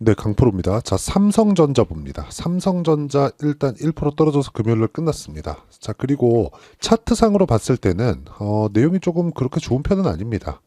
네, 강프로입니다. 자, 삼성전자 봅니다. 삼성전자 일단 1% 떨어져서 금요일날 끝났습니다. 자, 그리고 차트상으로 봤을 때는 내용이 조금 그렇게 좋은 편은 아닙니다.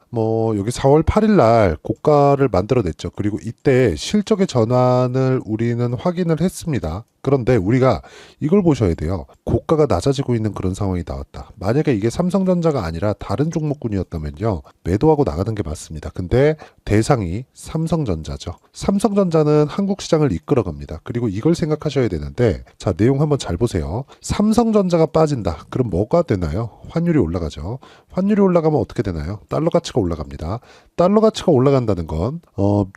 여기 4월 8일 날 고가를 만들어냈죠. 그리고 이때 실적의 전환을 우리는 확인을 했습니다. 그런데 우리가 이걸 보셔야 돼요. 고가가 낮아지고 있는 그런 상황이 나왔다. 만약에 이게 삼성전자가 아니라 다른 종목군이었다면요, 매도하고 나가는 게 맞습니다. 근데 대상이 삼성전자죠. 삼성전자는 한국 시장을 이끌어갑니다. 그리고 이걸 생각하셔야 되는데, 자, 내용 한번 잘 보세요. 삼성전자가 빠진다. 그럼 뭐가 되나요? 환율이 올라가죠. 환율이 올라가면 어떻게 되나요? 달러 가치가 올라갑니다. 달러 가치가 올라간다는 건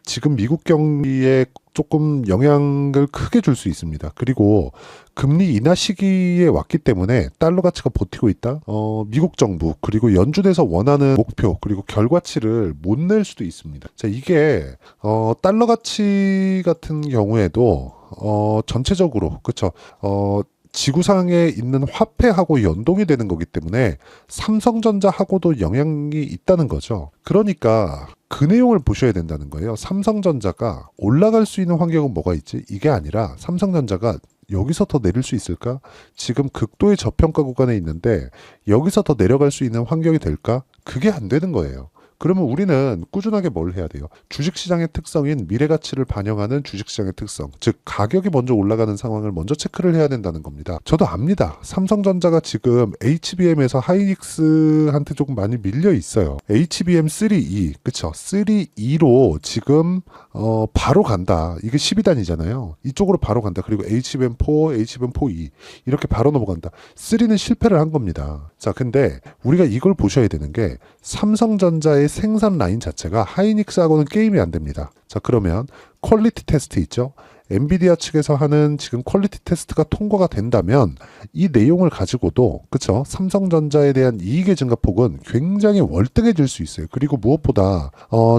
지금 미국 경기에 조금 영향을 크게 줄 수 있습니다. 그리고 금리 인하 시기에 왔기 때문에 달러 가치가 버티고 있다. 미국 정부 그리고 연준에서 원하는 목표 그리고 결과치를 못 낼 수도 있습니다. 자, 이게 달러 가치 같은 경우에도 전체적으로 그쵸. 지구상에 있는 화폐하고 연동이 되는 거기 때문에 삼성전자하고도 영향이 있다는 거죠. 그러니까 그 내용을 보셔야 된다는 거예요. 삼성전자가 올라갈 수 있는 환경은 뭐가 있지? 이게 아니라 삼성전자가 여기서 더 내릴 수 있을까? 지금 극도의 저평가 구간에 있는데 여기서 더 내려갈 수 있는 환경이 될까? 그게 안 되는 거예요. 그러면 우리는 꾸준하게 뭘 해야 돼요? 주식시장의 특성인 미래가치를 반영하는 주식시장의 특성, 즉 가격이 먼저 올라가는 상황을 먼저 체크를 해야 된다는 겁니다. 저도 압니다. 삼성전자가 지금 HBM에서 하이닉스한테 조금 많이 밀려 있어요. HBM 3E, 그쵸? 3E로 지금 바로 간다. 이게 12단이잖아요. 이쪽으로 바로 간다. 그리고 HBM4, HBM4E 이렇게 바로 넘어간다. 3는 실패를 한 겁니다. 자, 근데 우리가 이걸 보셔야 되는 게 삼성전자의 생산 라인 자체가 하이닉스하고는 게임이 안 됩니다. 자, 그러면 퀄리티 테스트 있죠? 엔비디아 측에서 하는 지금 퀄리티 테스트가 통과가 된다면 이 내용을 가지고도 그쵸? 삼성전자에 대한 이익의 증가폭은 굉장히 월등해질 수 있어요. 그리고 무엇보다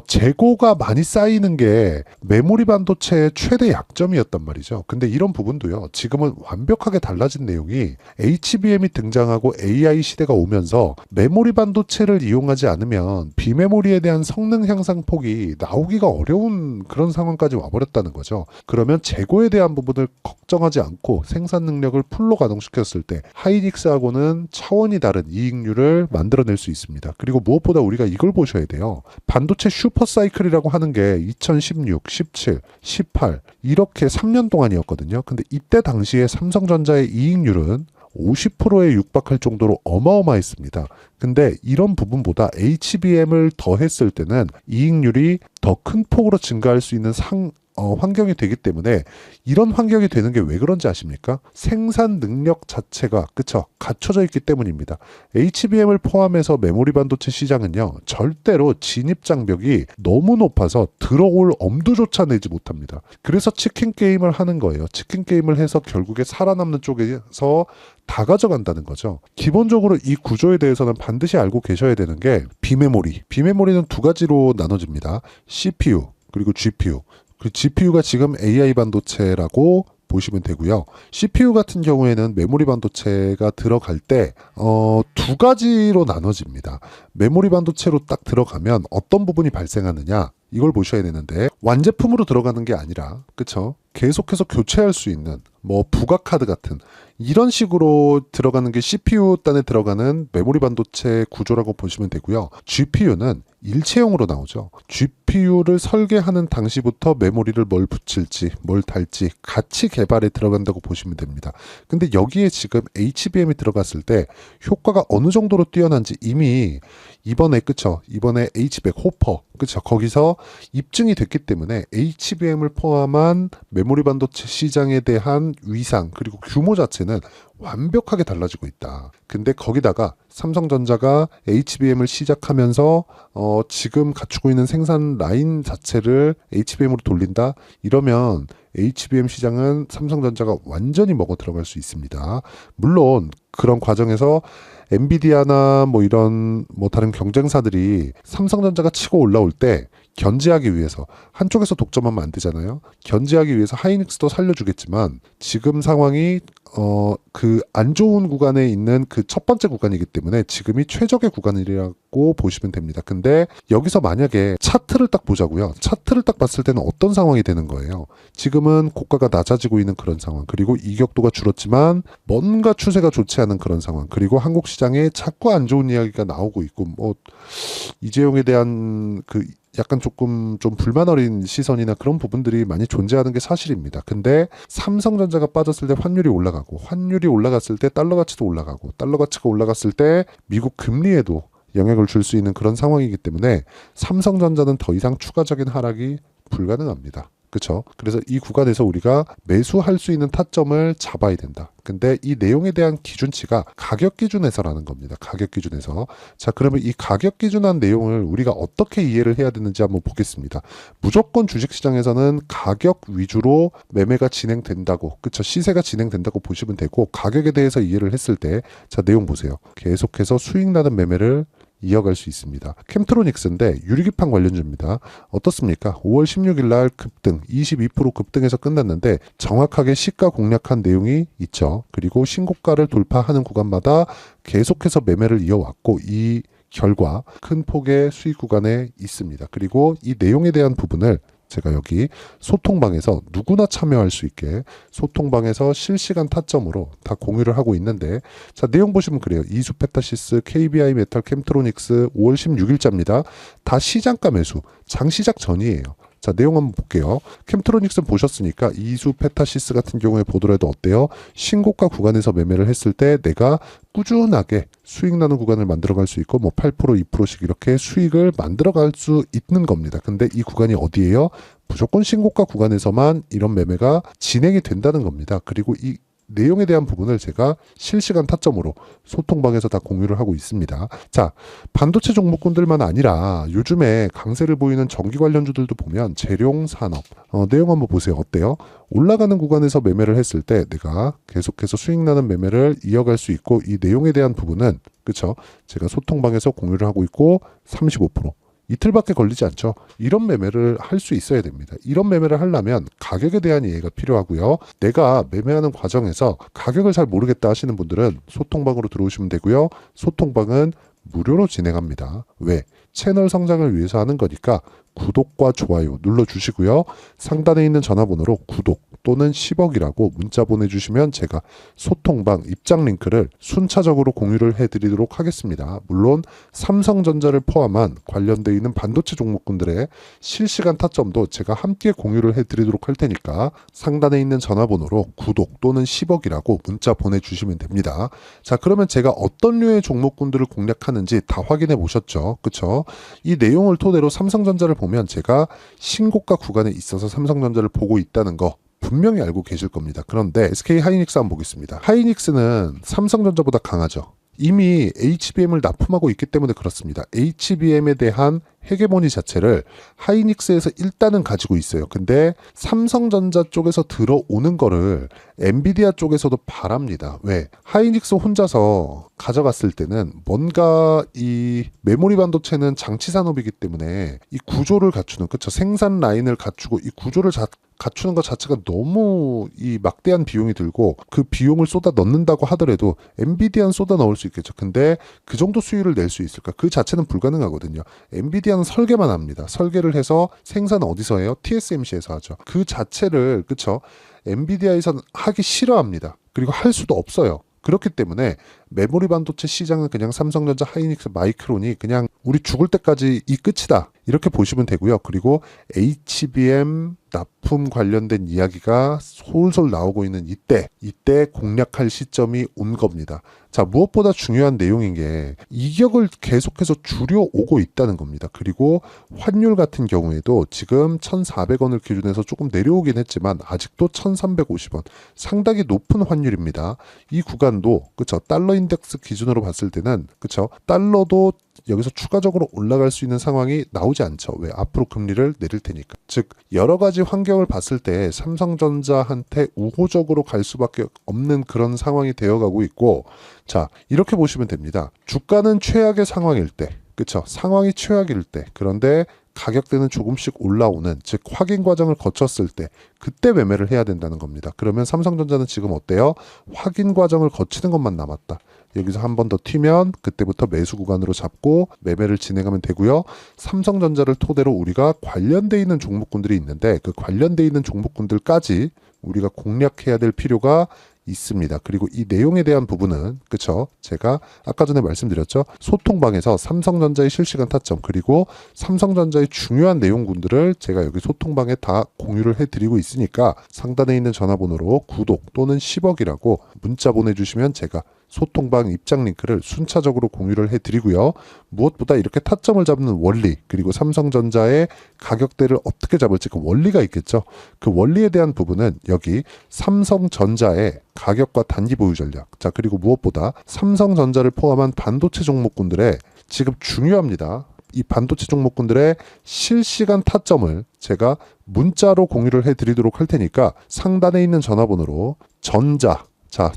재고가 많이 쌓이는 게 메모리 반도체의 최대 약점이었단 말이죠. 근데 이런 부분도요. 지금은 완벽하게 달라진 내용이 HBM이 등장하고 AI 시대가 오면서 메모리 반도체를 이용하지 않으면 비메모리에 대한 성능 향상 폭이 나오기가 어려운 그런 상황까지 와버렸다는 거죠. 그러면 재고에 대한 부분을 걱정하지 않고 생산 능력을 풀로 가동시켰을 때 하이닉스하고는 차원이 다른 이익률을 만들어낼 수 있습니다. 그리고 무엇보다 우리가 이걸 보셔야 돼요. 반도체 슈퍼사이클이라고 하는 게 2016, 17, 18 이렇게 3년 동안이었거든요. 근데 이때 당시에 삼성전자의 이익률은 50%에 육박할 정도로 어마어마했습니다. 근데 이런 부분보다 HBM을 더했을 때는 이익률이 더 큰 폭으로 증가할 수 있는 환경이 되기 때문에 이런 환경이 되는 게 왜 그런지 아십니까? 생산 능력 자체가 그쵸 갖춰져 있기 때문입니다. HBM을 포함해서 메모리 반도체 시장은요 절대로 진입 장벽이 너무 높아서 들어올 엄두조차 내지 못합니다. 그래서 치킨 게임을 하는 거예요. 치킨 게임을 해서 결국에 살아남는 쪽에서 다 가져간다는 거죠. 기본적으로 이 구조에 대해서는 반드시 알고 계셔야 되는 게 비메모리는 두 가지로 나눠집니다. CPU 그리고 GPU. 그 GPU가 지금 AI 반도체라고 보시면 되고요. CPU 같은 경우에는 메모리 반도체가 들어갈 때 두 가지로 나눠집니다. 메모리 반도체로 딱 들어가면 어떤 부분이 발생하느냐 이걸 보셔야 되는데 완제품으로 들어가는 게 아니라 그쵸? 계속해서 교체할 수 있는 부가 카드 같은 이런 식으로 들어가는 게 CPU 단에 들어가는 메모리 반도체 구조라고 보시면 되고요. GPU는 일체형으로 나오죠. GPU를 설계하는 당시부터 메모리를 뭘 붙일지 뭘 달지 같이 개발에 들어간다고 보시면 됩니다. 근데 여기에 지금 HBM이 들어갔을 때 효과가 어느 정도로 뛰어난지 이미 이번에 H100 호퍼 그쵸 거기서 입증이 됐기 때문에 HBM을 포함한 메모리 반도체 시장에 대한 위상 그리고 규모 자체는 완벽하게 달라지고 있다. 근데 거기다가 삼성전자가 HBM을 시작하면서 지금 갖추고 있는 생산 라인 자체를 HBM으로 돌린다? 이러면 HBM 시장은 삼성전자가 완전히 먹어 들어갈 수 있습니다. 물론 그런 과정에서 엔비디아나 이런 다른 경쟁사들이 삼성전자가 치고 올라올 때 견제하기 위해서 한쪽에서 독점하면 안 되잖아요. 견제하기 위해서 하이닉스도 살려주겠지만 지금 상황이 그 안 좋은 구간에 있는 그 첫 번째 구간이기 때문에 지금이 최적의 구간이라고 보시면 됩니다. 근데 여기서 만약에 차트를 딱 보자고요. 차트를 딱 봤을 때는 어떤 상황이 되는 거예요. 지금은 고가가 낮아지고 있는 그런 상황, 그리고 이격도가 줄었지만 뭔가 추세가 좋지 않은 그런 상황, 그리고 한국 시장에 자꾸 안 좋은 이야기가 나오고 있고, 뭐 이재용에 대한 그 약간 조금 좀 불만 어린 시선이나 그런 부분들이 많이 존재하는 게 사실입니다. 근데 삼성전자가 빠졌을 때 환율이 올라가고, 환율이 올라갔을 때 달러 가치도 올라가고, 달러 가치가 올라갔을 때 미국 금리에도 영향을 줄 수 있는 그런 상황이기 때문에 삼성전자는 더 이상 추가적인 하락이 불가능합니다. 그렇죠? 그래서 이 구간에서 우리가 매수할 수 있는 타점을 잡아야 된다. 근데 이 내용에 대한 기준치가 가격 기준에서라는 겁니다. 가격 기준에서. 자, 그러면 이 가격 기준한 내용을 우리가 어떻게 이해를 해야 되는지 한번 보겠습니다. 무조건 주식시장에서는 가격 위주로 매매가 진행된다고, 그쵸? 시세가 진행된다고 보시면 되고, 가격에 대해서 이해를 했을 때, 자, 내용 보세요. 계속해서 수익 나는 매매를 이어갈 수 있습니다. 캠트로닉스인데 유리기판 관련주입니다. 어떻습니까? 5월 16일 날 급등, 22% 급등해서 끝났는데 정확하게 시가 공략한 내용이 있죠. 그리고 신고가를 돌파하는 구간마다 계속해서 매매를 이어왔고, 이 결과 큰 폭의 수익 구간에 있습니다. 그리고 이 내용에 대한 부분을 제가 여기 소통방에서 누구나 참여할 수 있게 소통방에서 실시간 타점으로 다 공유를 하고 있는데, 자, 내용 보시면 그래요. 이수페타시스, KBI 메탈 캠트로닉스 5월 16일자입니다. 다 시장가 매수, 장 시작 전이에요. 자, 내용 한번 볼게요. 캠트로닉스 보셨으니까 이수페타시스 같은 경우에 보더라도 어때요? 신고가 구간에서 매매를 했을 때 내가 꾸준하게 수익 나는 구간을 만들어갈 수 있고, 뭐 8%, 2%씩 이렇게 수익을 만들어갈 수 있는 겁니다. 근데 이 구간이 어디예요? 무조건 신고가 구간에서만 이런 매매가 진행이 된다는 겁니다. 그리고 이 내용에 대한 부분을 제가 실시간 타점으로 소통방에서 다 공유를 하고 있습니다. 자, 반도체 종목군들만 아니라 요즘에 강세를 보이는 전기 관련주들도 보면 재룡 산업, 내용 한번 보세요. 어때요? 올라가는 구간에서 매매를 했을 때 내가 계속해서 수익 나는 매매를 이어갈 수 있고, 이 내용에 대한 부분은, 그쵸? 제가 소통방에서 공유를 하고 있고, 35%. 이틀밖에 걸리지 않죠. 이런 매매를 할 수 있어야 됩니다. 이런 매매를 하려면 가격에 대한 이해가 필요하고요. 내가 매매하는 과정에서 가격을 잘 모르겠다 하시는 분들은 소통방으로 들어오시면 되고요. 소통방은 무료로 진행합니다. 왜? 채널 성장을 위해서 하는 거니까 구독과 좋아요 눌러주시고요. 상단에 있는 전화번호로 구독 또는 10억이라고 문자 보내주시면 제가 소통방 입장 링크를 순차적으로 공유를 해드리도록 하겠습니다. 물론 삼성전자를 포함한 관련되어 있는 반도체 종목군들의 실시간 타점도 제가 함께 공유를 해드리도록 할 테니까 상단에 있는 전화번호로 구독 또는 10억이라고 문자 보내주시면 됩니다. 자, 그러면 제가 어떤 류의 종목군들을 공략하는지 다 확인해 보셨죠? 그쵸? 이 내용을 토대로 삼성전자를 보면 제가 신고가 구간에 있어서 삼성전자를 보고 있다는 거 분명히 알고 계실 겁니다. 그런데 SK 하이닉스 한번 보겠습니다. 하이닉스는 삼성전자보다 강하죠. 이미 HBM을 납품하고 있기 때문에 그렇습니다. HBM에 대한 헤게모니 자체를 하이닉스에서 일단은 가지고 있어요. 근데 삼성전자 쪽에서 들어오는 거를 엔비디아 쪽에서도 바랍니다. 왜? 하이닉스 혼자서 가져갔을 때는 뭔가 이 메모리 반도체는 장치 산업이기 때문에 이 구조를 갖추는, 그쵸? 생산 라인을 갖추고 이 구조를 갖추는 것 자체가 너무 이 막대한 비용이 들고, 그 비용을 쏟아 넣는다고 하더라도 엔비디아는 쏟아 넣을 수 있겠죠. 근데 그 정도 수익을 낼 수 있을까? 그 자체는 불가능하거든요. 엔비디아는 설계만 합니다. 설계를 해서 생산은 어디서 해요? TSMC에서 하죠. 그 자체를, 그쵸? 엔비디아에서는 하기 싫어합니다. 그리고 할 수도 없어요. 그렇기 때문에 메모리 반도체 시장은 그냥 삼성전자, 하이닉스, 마이크론이 그냥 우리 죽을 때까지 이 끝이다, 이렇게 보시면 되고요. 그리고 HBM 납품 관련된 이야기가 솔솔 나오고 있는 이때 공략할 시점이 온 겁니다. 자, 무엇보다 중요한 내용인 게 이격을 계속해서 줄여오고 있다는 겁니다. 그리고 환율 같은 경우에도 지금 1,400원을 기준해서 조금 내려오긴 했지만 아직도 1,350원, 상당히 높은 환율입니다. 이 구간도, 그쵸? 달러 인덱스 기준으로 봤을 때는, 그쵸? 달러도 여기서 추가적으로 올라갈 수 있는 상황이 나오지 않죠. 왜? 앞으로 금리를 내릴 테니까. 즉 여러 가지 환경을 봤을 때 삼성전자한테 우호적으로 갈 수밖에 없는 그런 상황이 되어가고 있고, 자, 이렇게 보시면 됩니다. 주가는 최악의 상황일 때, 그쵸? 상황이 최악일 때, 그런데 가격대는 조금씩 올라오는, 즉 확인 과정을 거쳤을 때 그때 매매를 해야 된다는 겁니다. 그러면 삼성전자는 지금 어때요? 확인 과정을 거치는 것만 남았다. 여기서 한 번 더 튀면 그때부터 매수 구간으로 잡고 매매를 진행하면 되고요. 삼성전자를 토대로 우리가 관련돼 있는 종목군들이 있는데 그 관련돼 있는 종목군들까지 우리가 공략해야 될 필요가 있습니다. 그리고 이 내용에 대한 부분은 그쵸? 제가 아까 전에 말씀드렸죠. 소통방에서 삼성전자의 실시간 타점 그리고 삼성전자의 중요한 내용군들을 제가 여기 소통방에 다 공유를 해드리고 있으니까 상단에 있는 전화번호로 구독 또는 10억이라고 문자 보내주시면 제가 소통방 입장 링크를 순차적으로 공유를 해드리고요. 무엇보다 이렇게 타점을 잡는 원리 그리고 삼성전자의 가격대를 어떻게 잡을지 그 원리가 있겠죠. 그 원리에 대한 부분은 여기 삼성전자의 가격과 단기 보유 전략 자 그리고 무엇보다 삼성전자를 포함한 반도체 종목군들의 지금 중요합니다. 이 반도체 종목군들의 실시간 타점을 제가 문자로 공유를 해드리도록 할 테니까 상단에 있는 전화번호로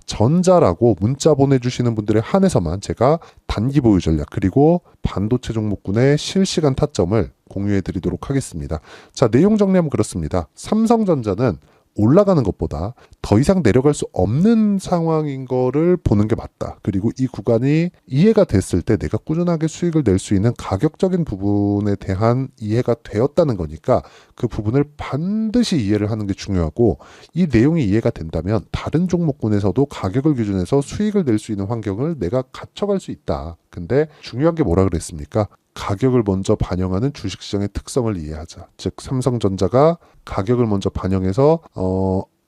전자라고 문자 보내주시는 분들에 한해서만 제가 단기 보유 전략 그리고 반도체 종목군의 실시간 타점을 공유해 드리도록 하겠습니다. 자, 내용 정리하면 그렇습니다. 삼성전자는 올라가는 것보다 더 이상 내려갈 수 없는 상황인 거를 보는 게 맞다. 그리고 이 구간이 이해가 됐을 때 내가 꾸준하게 수익을 낼 수 있는 가격적인 부분에 대한 이해가 되었다는 거니까 그 부분을 반드시 이해를 하는 게 중요하고 이 내용이 이해가 된다면 다른 종목군에서도 가격을 기준해서 수익을 낼 수 있는 환경을 내가 갖춰갈 수 있다. 근데 중요한 게 뭐라 그랬습니까? 가격을 먼저 반영하는 주식시장의 특성을 이해하자. 즉 삼성전자가 가격을 먼저 반영해서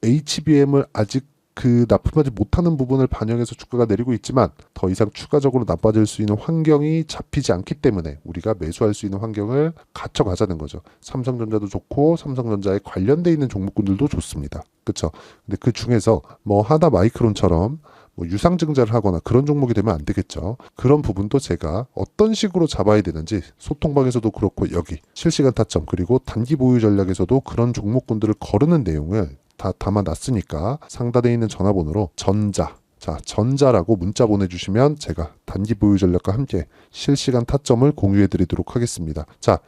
HBM을 아직 납품하지 못하는 부분을 반영해서 주가가 내리고 있지만 더 이상 추가적으로 나빠질 수 있는 환경이 잡히지 않기 때문에 우리가 매수할 수 있는 환경을 갖춰가자는 거죠. 삼성전자도 좋고 삼성전자에 관련돼 있는 종목군들도 좋습니다. 그렇죠? 근데 그 중에서 뭐 하나 마이크론처럼 뭐 유상증자를 하거나 그런 종목이 되면 안 되겠죠. 그런 부분도 제가 어떤 식으로 잡아야 되는지 소통방에서도 그렇고 여기 실시간 타점 그리고 단기 보유 전략에서도 그런 종목군들을 거르는 내용을 다 담아놨으니까 상단에 있는 전화번호로 전자라고 문자 보내주시면 제가 단기 보유 전략과 함께 실시간 타점을 공유해 드리도록 하겠습니다. 자,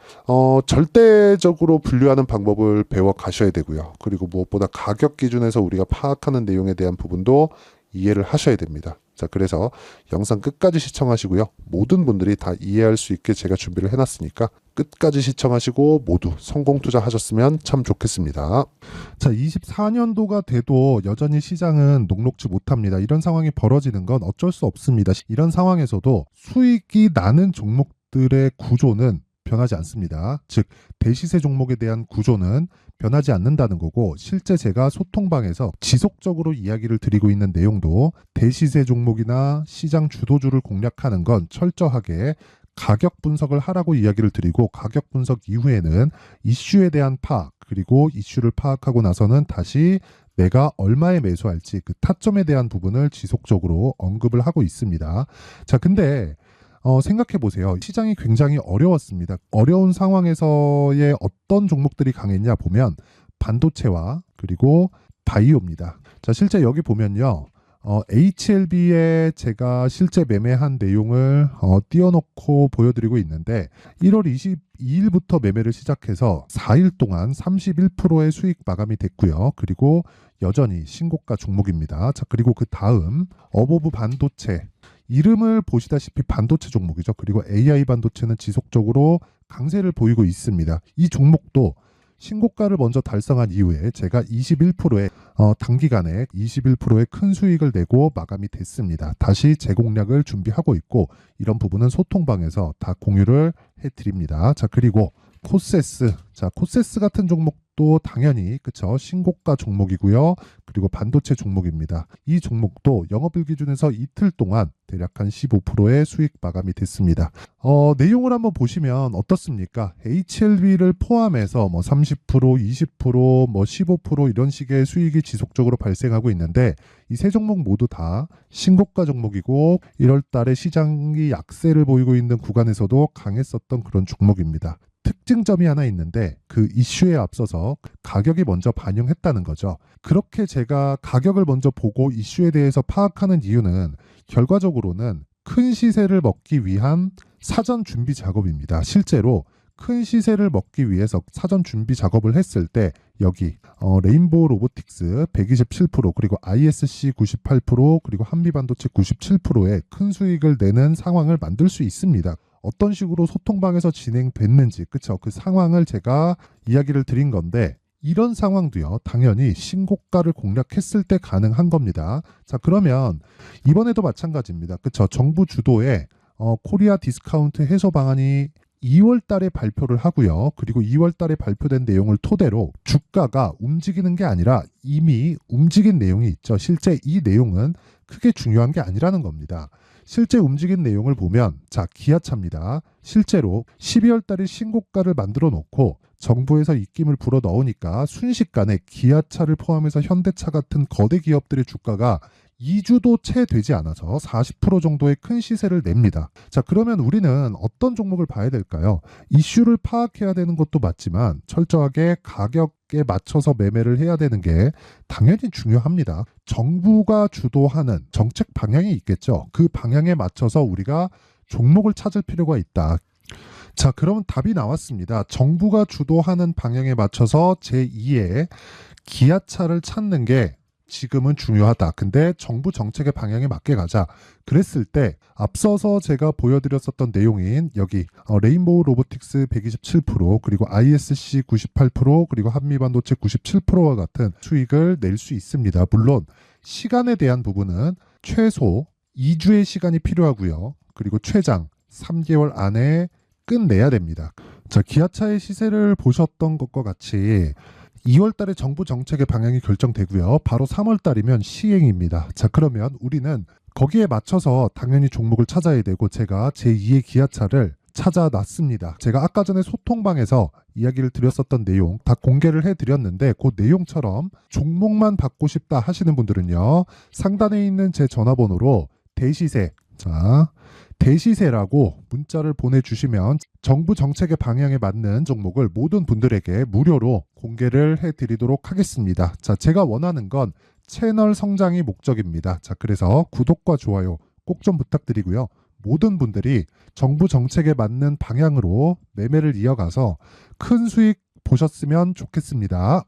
절대적으로 분류하는 방법을 배워 가셔야 되고요. 그리고 무엇보다 가격 기준에서 우리가 파악하는 내용에 대한 부분도 이해를 하셔야 됩니다. 자, 그래서 영상 끝까지 시청하시고요. 모든 분들이 다 이해할 수 있게 제가 준비를 해놨으니까 끝까지 시청하시고 모두 성공 투자하셨으면 참 좋겠습니다. 자, 24년도가 돼도 여전히 시장은 녹록지 못합니다. 이런 상황이 벌어지는 건 어쩔 수 없습니다. 이런 상황에서도 수익이 나는 종목들의 구조는 변하지 않습니다. 즉 대시세 종목에 대한 구조는 변하지 않는다는 거고 실제 제가 소통방에서 지속적으로 이야기를 드리고 있는 내용도 대시세 종목이나 시장 주도주를 공략하는 건 철저하게 가격 분석을 하라고 이야기를 드리고 가격 분석 이후에는 이슈에 대한 파악 그리고 이슈를 파악하고 나서는 다시 내가 얼마에 매수할지 그 타점에 대한 부분을 지속적으로 언급을 하고 있습니다. 자, 근데 생각해 보세요. 시장이 굉장히 어려웠습니다. 어려운 상황에서의 어떤 종목들이 강했냐 보면 반도체와 그리고 바이오입니다. 자, 실제 여기 보면요. HLB에 제가 실제 매매한 내용을 띄워놓고 보여드리고 있는데 1월 22일부터 매매를 시작해서 4일 동안 31%의 수익 마감이 됐고요. 그리고 여전히 신고가 종목입니다. 자, 그리고 그 다음 어보브 반도체 이름을 보시다시피 반도체 종목이죠. 그리고 AI 반도체는 지속적으로 강세를 보이고 있습니다. 이 종목도 신고가를 먼저 달성한 이후에 제가 21%의 단기간에 21%의 큰 수익을 내고 마감이 됐습니다. 다시 재공략을 준비하고 있고 이런 부분은 소통방에서 다 공유를 해드립니다. 자, 그리고 코세스 같은 종목도 당연히 그쵸 신고가 종목이고요. 그리고 반도체 종목입니다. 이 종목도 영업일 기준에서 이틀 동안 대략 한 15%의 수익 마감이 됐습니다. 내용을 한번 보시면 어떻습니까? HLB를 포함해서 뭐 30%, 20%, 뭐 15% 이런 식의 수익이 지속적으로 발생하고 있는데 이 세 종목 모두 다 신고가 종목이고 1월 달에 시장이 약세를 보이고 있는 구간에서도 강했었던 그런 종목입니다. 특징점이 하나 있는데 그 이슈에 앞서서 가격이 먼저 반영했다는 거죠. 그렇게 제가 가격을 먼저 보고 이슈에 대해서 파악하는 이유는 결과적으로는 큰 시세를 먹기 위한 사전 준비 작업입니다. 실제로 큰 시세를 먹기 위해서 사전 준비 작업을 했을 때 여기 레인보우 로보틱스 127% 그리고 ISC 98% 그리고 한미반도체 97%의 큰 수익을 내는 상황을 만들 수 있습니다. 어떤 식으로 소통방에서 진행됐는지 그쵸? 그 상황을 제가 이야기를 드린 건데 이런 상황도요 당연히 신고가를 공략했을 때 가능한 겁니다. 자 그러면 이번에도 마찬가지입니다. 그쵸? 정부 주도의 코리아 디스카운트 해소 방안이 2월 달에 발표를 하고요. 그리고 2월 달에 발표된 내용을 토대로 주가가 움직이는 게 아니라 이미 움직인 내용이 있죠. 실제 이 내용은 크게 중요한 게 아니라는 겁니다. 실제 움직인 내용을 보면 자 기아차입니다. 실제로 12월 달에 신고가를 만들어 놓고 정부에서 입김을 불어 넣으니까 순식간에 기아차를 포함해서 현대차 같은 거대 기업들의 주가가 2주도 채 되지 않아서 40% 정도의 큰 시세를 냅니다. 자, 그러면 우리는 어떤 종목을 봐야 될까요? 이슈를 파악해야 되는 것도 맞지만 철저하게 가격에 맞춰서 매매를 해야 되는 게 당연히 중요합니다. 정부가 주도하는 정책 방향이 있겠죠. 그 방향에 맞춰서 우리가 종목을 찾을 필요가 있다. 자, 그러면 답이 나왔습니다. 정부가 주도하는 방향에 맞춰서 제2의 기아차를 찾는 게 지금은 중요하다. 근데 정부 정책의 방향에 맞게 가자. 그랬을 때 앞서서 제가 보여드렸었던 내용인 여기 레인보우 로보틱스 127% 그리고 ISC 98% 그리고 한미반도체 97%와 같은 수익을 낼 수 있습니다. 물론 시간에 대한 부분은 최소 2주의 시간이 필요하고요. 그리고 최장 3개월 안에 끝내야 됩니다. 자, 기아차의 시세를 보셨던 것과 같이 2월 달에 정부 정책의 방향이 결정되고요. 바로 3월 달이면 시행입니다. 자, 그러면 우리는 거기에 맞춰서 당연히 종목을 찾아야 되고 제가 제2의 기아차를 찾아놨습니다. 제가 아까 전에 소통방에서 이야기를 드렸었던 내용 다 공개를 해드렸는데 그 내용처럼 종목만 받고 싶다 하시는 분들은요. 상단에 있는 제 전화번호로 대시세 대시세라고 문자를 보내주시면 정부 정책의 방향에 맞는 종목을 모든 분들에게 무료로 공개를 해드리도록 하겠습니다. 자, 제가 원하는 건 채널 성장이 목적입니다. 자, 그래서 구독과 좋아요 꼭 좀 부탁드리고요. 모든 분들이 정부 정책에 맞는 방향으로 매매를 이어가서 큰 수익 보셨으면 좋겠습니다.